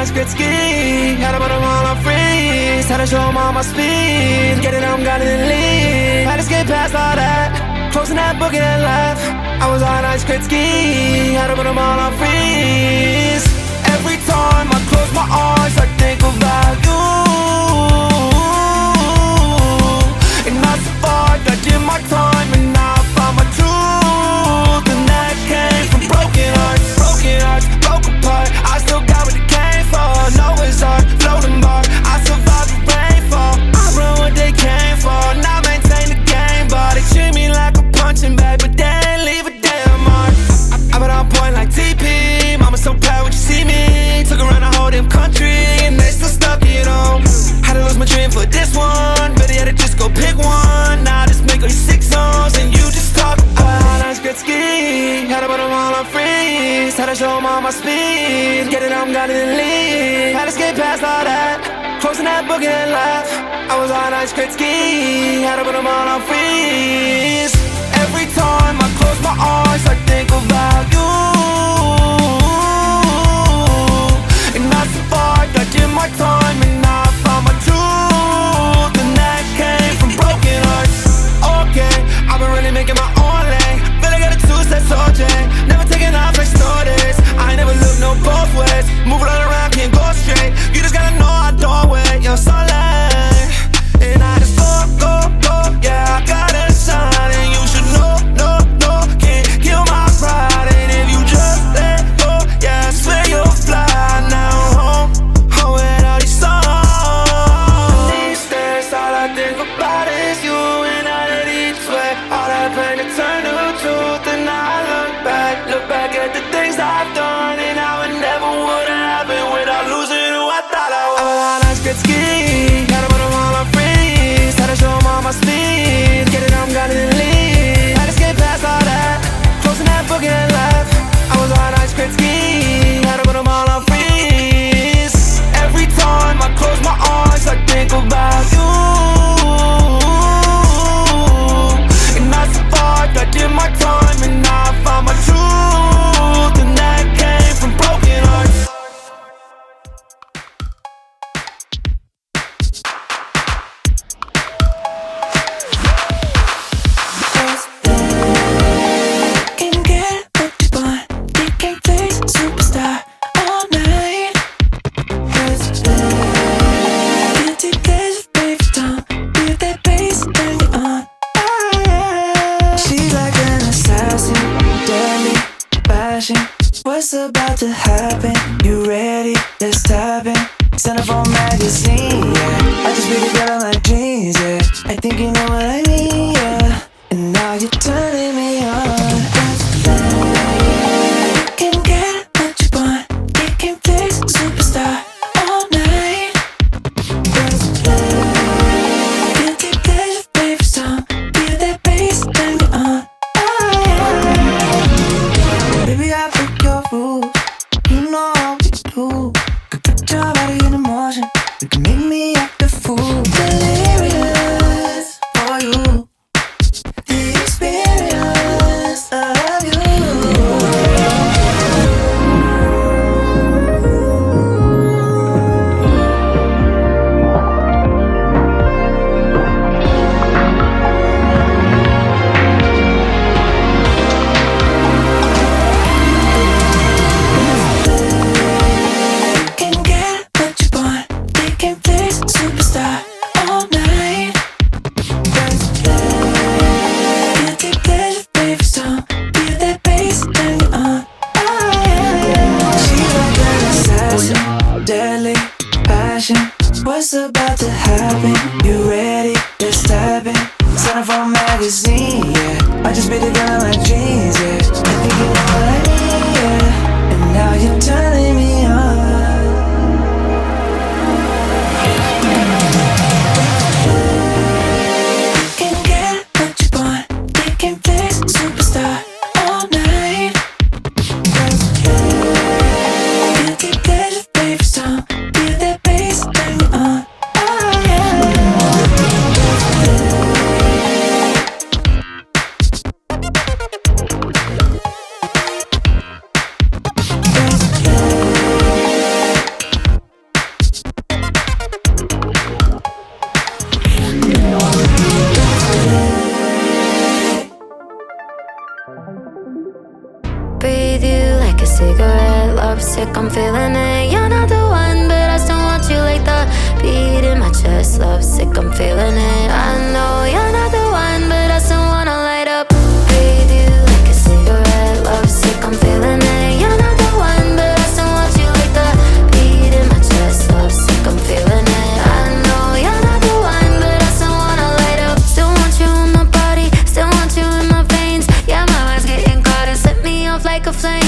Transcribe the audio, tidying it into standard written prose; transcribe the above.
nights, good ski. Had to put them all on freeze. Had to show them all my speed. Get it, I'm gonna leave. Had to skate past all that. Closing that book and then left. I was all nights, good ski. Had to put them all on freeze. Every time I close my eyes, I think about you. And I survived, I did my time, and now I found my truth. And that came from broken hearts, broke apart. I still got what it came for. No, it's hard, floating bar. I survived the rainfall. I run what they came for. Now maintain the game, but they treat me like a punching bag, but they ain't leave a damn mark. I've been on point like TP. Mama so proud when you see me. Took around the whole damn country, and they still stuck, you know. Had to lose my dream for this one. Better yet, just go pick one. Now just make all these 6 songs, and you just talk about nice good ski. Had to put them all on freeze. Had to show them all my speed. Get it, I'm gonna leave. Had to skate past all that. Closing that book and then left. I was on nice good ski. Had to put them all on freeze. Every time I close my eyes, I think about you. And I survived, I did my time, and now I found my truth. And that came from broken hearts. Okay, I've been really making my own lane. Feel like I got a 2-step OJ. Never taking off like stories. I ain't never looked no both ways. Move it all around, can't go straight. You just gotta know I don't wait. You're so late. And I just go, yeah, I gotta shine. And you should know, can't kill my pride. And if you just let go, yeah, I swear you'll fly. Now home with all these songs. These days, all I think about is you. And I let each way, all that pain to turn to truth. And I look back at the things I've done, and how it never would have happened without losing who I thought I was. I'm a nice good ski. Had to put them all on freeze. Had to show them all my speed. Get it, I'm gonna leave. Had to skate past all that. Closing that book and then left. I was on nice good ski. Had to put them all on freeze. Every time I close my eyes, I think about you. And I survived, I did my time, and now I found my truth. And that came from broken hearts. Can get what you want. You can play superstar all night. Guilty pleasure, baby, don't feel that bass, turn it on. She's like an assassin, deadly passion. What's about to happen? You ready? Let's tap in. Centerfold magazine, yeah. I just be the girl of my dreams, yeah. I think you know what I mean, yeah. And now you're turning me on. Can get what you want. You can play superstar all night. Guilty pleasure, baby, song. Feel that bass, turn me on. Baby, I break your rules. You know how we do. Could put your body in motion. You can make me act a fool. Delirious for you. The experience of you. Can get what you want. They can play superstar all night. Guilty pleasure, baby, song. Feel that bass, turn it on. She's like an assassin, deadly passion. What's about to happen? You ready? Let's tap in. Centerfold magazine, yeah. I just be the girl of my dreams, yeah. I think you know what I mean, yeah. And now you're turning me on. Can get what you want. They can play superstar all night. Guilty pleasure, baby, song. Feel that bass, turn me on. cigarette. Lovesick, I'm feeling it. You're not the one, but I still want you like the beat in my chest. Lovesick, I'm feeling it. I know you're not the one, but I still wanna light up. Breathe you like a cigarette. Lovesick, I'm feeling it. You're not the one, but I still want you like the beat in my chest. Lovesick, I'm feeling it. I know you're not the one, but I still wanna light up. Still want you in my body, still want you in my veins. Yeah, my mind's getting caught and set me off like a flame.